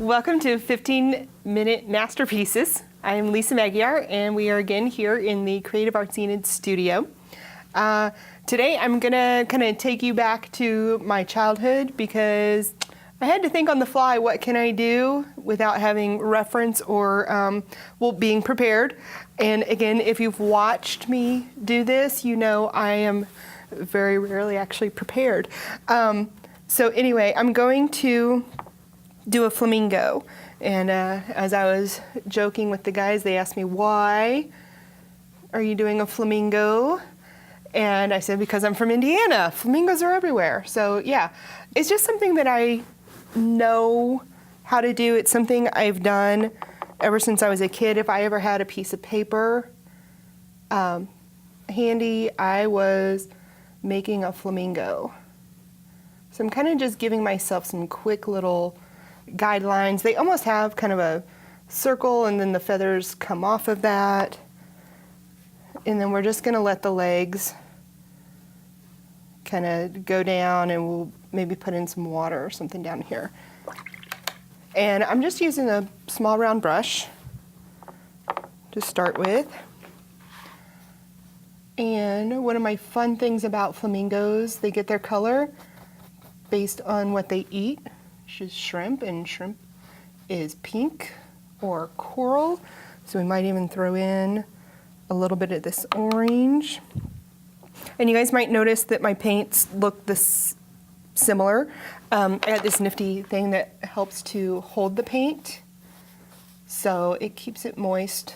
Welcome to 15-Minute Masterpieces. I am Lisa Magyar, and we are again here in the Creative Arts Enid studio. Today I'm gonna kind of take you back to my childhood because I had to think on the fly, what can I do without having reference or being prepared. And again, if you've watched me do this, you know I am very rarely actually prepared. So anyway, I'm going to do a flamingo. And as I was joking with the guys, they asked me, why are you doing a flamingo? And I said, because I'm from Indiana. Flamingos are everywhere. So yeah, it's just something that I know how to do. It's something I've done ever since I was a kid. If I ever had a piece of paper handy, I was making a flamingo. So I'm kind of just giving myself some quick little guidelines. They almost have kind of a circle and then the feathers come off of that. And then we're just going to let the legs kind of go down, and we'll maybe put in some water or something down here. And I'm just using a small round brush to start with. And one of my fun things about flamingos, they get their color based on what they eat, which is shrimp, and shrimp is pink or coral. So we might even throw in a little bit of this orange. And you guys might notice that my paints look this similar. I got this nifty thing that helps to hold the paint, so it keeps it moist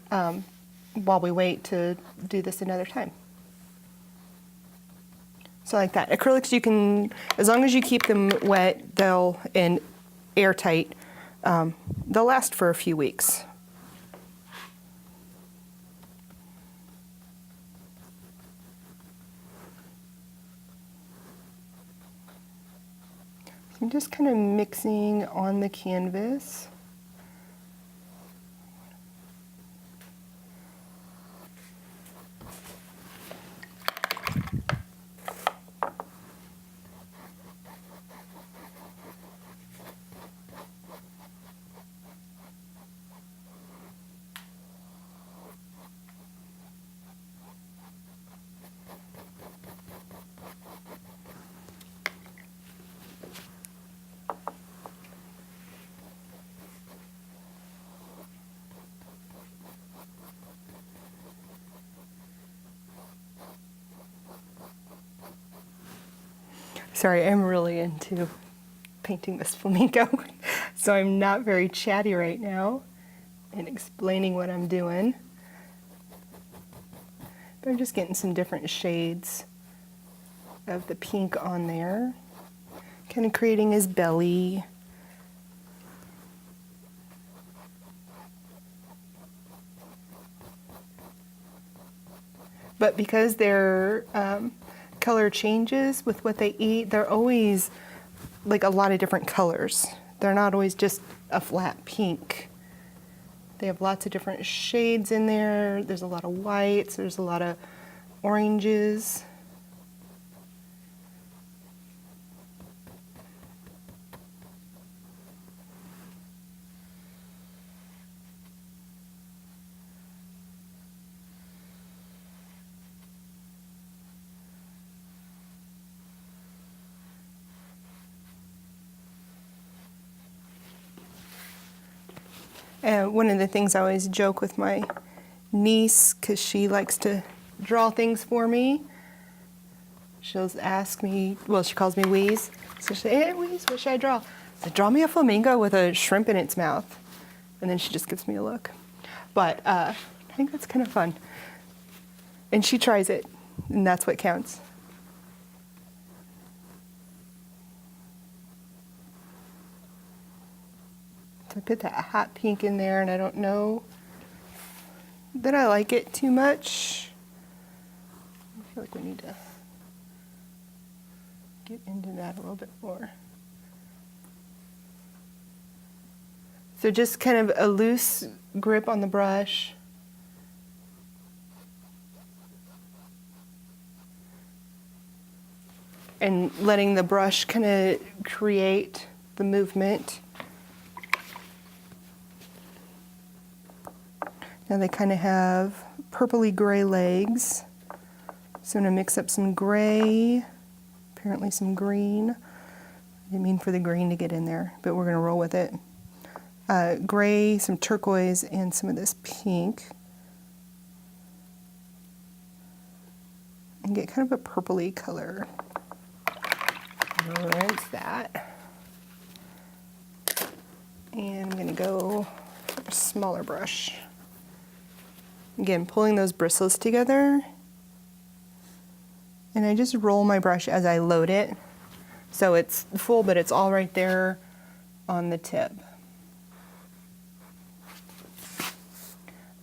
while we wait to do this another time. So like that. Acrylics, you can, as long as you keep them wet, and airtight, they'll last for a few weeks. I'm just kind of mixing on the canvas. Sorry, I'm really into painting this flamingo, so I'm not very chatty right now in explaining what I'm doing. But I'm just getting some different shades of the pink on there, kind of creating his belly. But because they're color changes with what they eat, they're always like a lot of different colors. They're not always just a flat pink. They have lots of different shades in there. There's a lot of whites, there's a lot of oranges. One of the things I always joke with my niece, because she likes to draw things for me, she'll ask me, well, she calls me Wheeze, so she'll say, hey, Wheeze, what should I draw? I said, draw me a flamingo with a shrimp in its mouth. And then she just gives me a look. But I think that's kind of fun. And she tries it, and that's what counts. I put that hot pink in there, and I don't know that I like it too much. I feel like we need to get into that a little bit more. So just kind of a loose grip on the brush. And letting the brush kind of create the movement. Now they kind of have purpley gray legs. So I'm going to mix up some gray, apparently some green. I didn't mean for the green to get in there, but we're going to roll with it. Gray, some turquoise, and some of this pink. And get kind of a purpley color. Rinse that. And I'm going to go for a smaller brush. Again, pulling those bristles together. And I just roll my brush as I load it. So it's full, but it's all right there on the tip.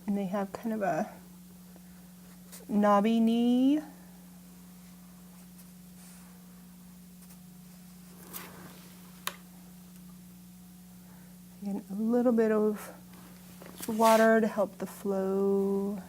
And they have kind of a knobby knee. And a little bit of water to help the flow.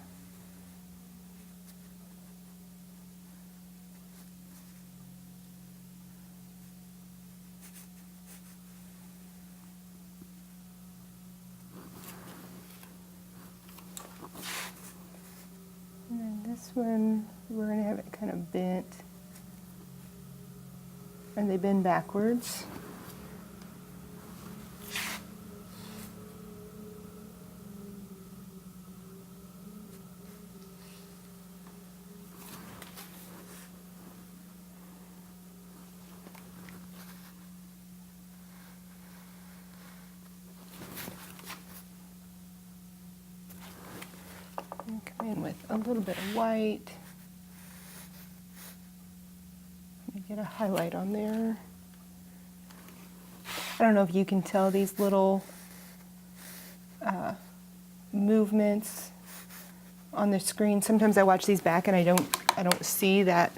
And then this one, we're going to have it kind of bent. And they bend backwards. Come in with a little bit of white. Let me get a highlight on there. I don't know if you can tell these little movements on the screen. Sometimes I watch these back and I don't see that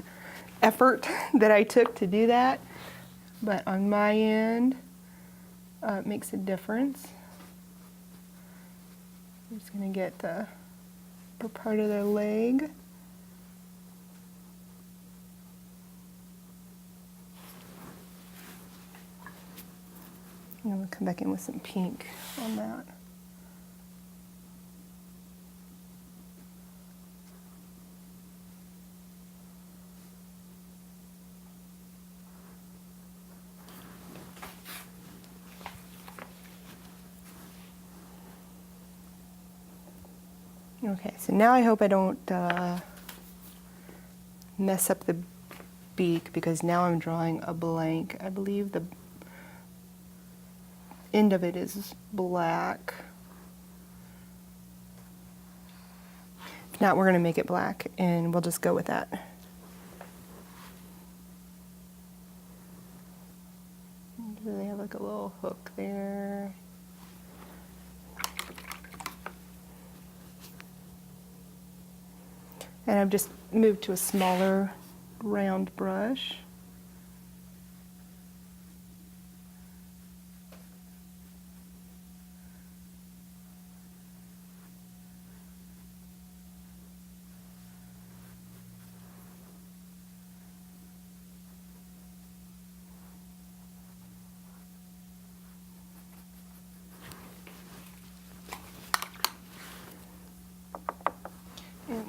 effort that I took to do that. But on my end, it makes a difference. I'm just going to get the upper part of their leg. And we'll come back in with some pink on that. Okay, so now I hope I don't mess up the beak, because now I'm drawing a blank. I believe the end of it is black. If not, we're going to make it black, and we'll just go with that. Do they have like a little hook there? And I've just moved to a smaller round brush. And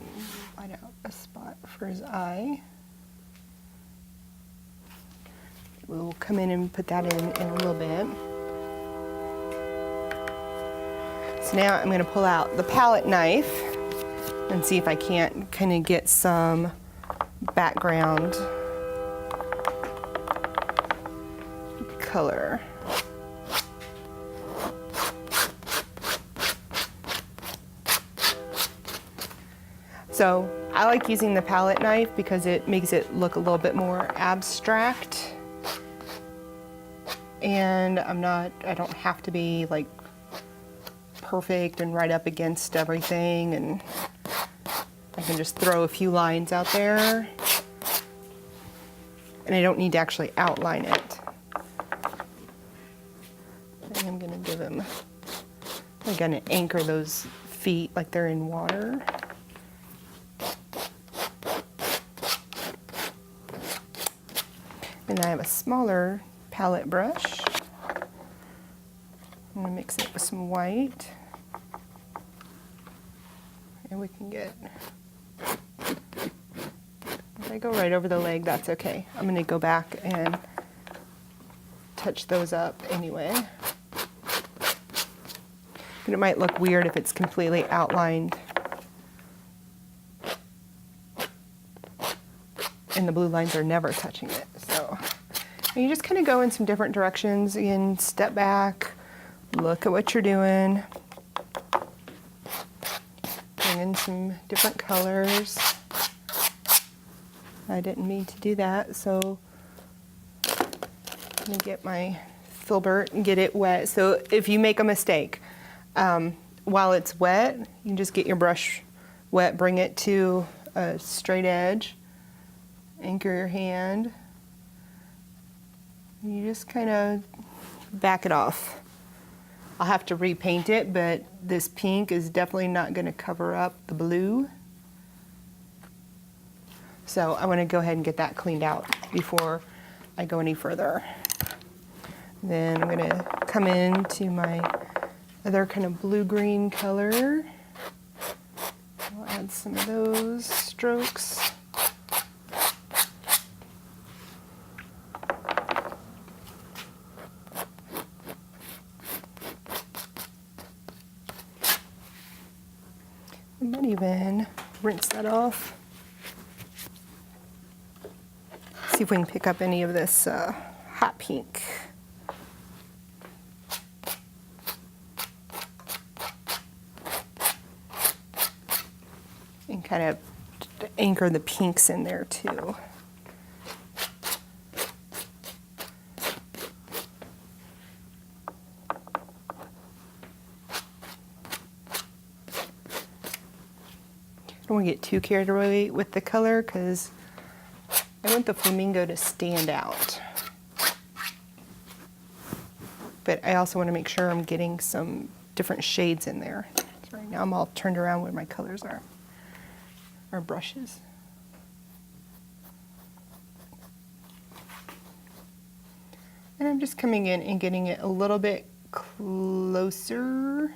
light out a spot for his eye. We'll come in and put that in a little bit. So now I'm going to pull out the palette knife and see if I can't kind of get some background color. So I like using the palette knife because it makes it look a little bit more abstract. And I don't have to be like perfect and right up against everything, and I can just throw a few lines out there. And I don't need to actually outline it. And I'm gonna give him, I'm gonna anchor those feet like they're in water. And I have a smaller palette brush. I'm going to mix it with some white. And we can get, if I go right over the leg, that's okay. I'm going to go back and touch those up anyway. But it might look weird if it's completely outlined. And the blue lines are never touching it. So and you just kind of go in some different directions. Again, step back, look at what you're doing. Bring in some different colors. I didn't mean to do that, so I'm gonna get my filbert and get it wet. So if you make a mistake, while it's wet, you can just get your brush wet, bring it to a straight edge, anchor your hand. You just kind of back it off. I'll have to repaint it, but this pink is definitely not going to cover up the blue. So I want to go ahead and get that cleaned out before I go any further. Then I'm going to come into my other kind of blue-green color. I'll add some of those strokes. I might even rinse that off. See if we can pick up any of this hot pink. And kind of anchor the pinks in there too. I don't want to get too carried away with the color because I want the flamingo to stand out. But I also want to make sure I'm getting some different shades in there. So right now I'm all turned around where my colors are, or brushes. And I'm just coming in and getting it a little bit closer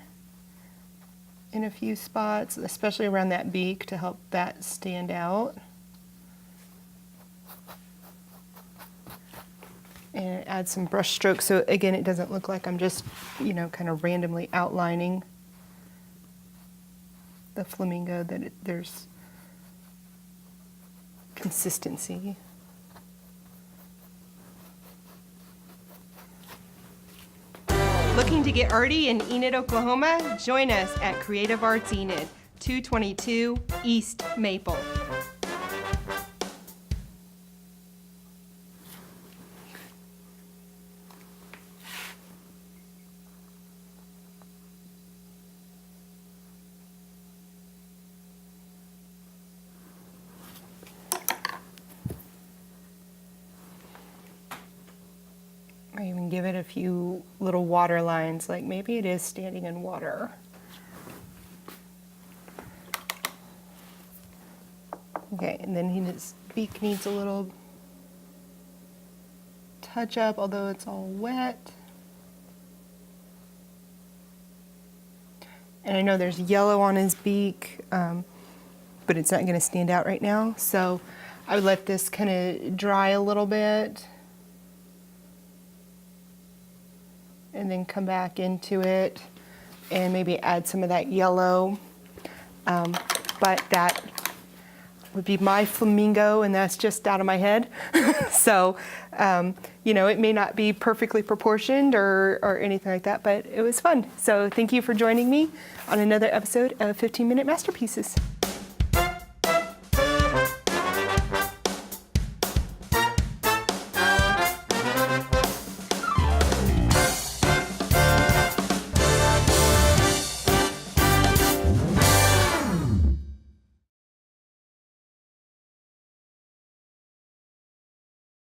in a few spots, especially around that beak to help that stand out. And add some brush strokes so again it doesn't look like I'm just, you know, kind of randomly outlining the flamingo, that there's consistency. Looking to get arty in Enid, Oklahoma? Join us at Creative Arts Enid, 222 East Maple. I even give it a few little water lines, like maybe it is standing in water. Okay, and then his beak needs a little touch up, although it's all wet. And I know there's yellow on his beak, but it's not going to stand out right now. So I would let this kind of dry a little bit. And then come back into it and maybe add some of that yellow. But that would be my flamingo, and that's just out of my head. So, you know, it may not be perfectly proportioned or anything like that, but it was fun. So thank you for joining me on another episode of 15-Minute Masterpieces.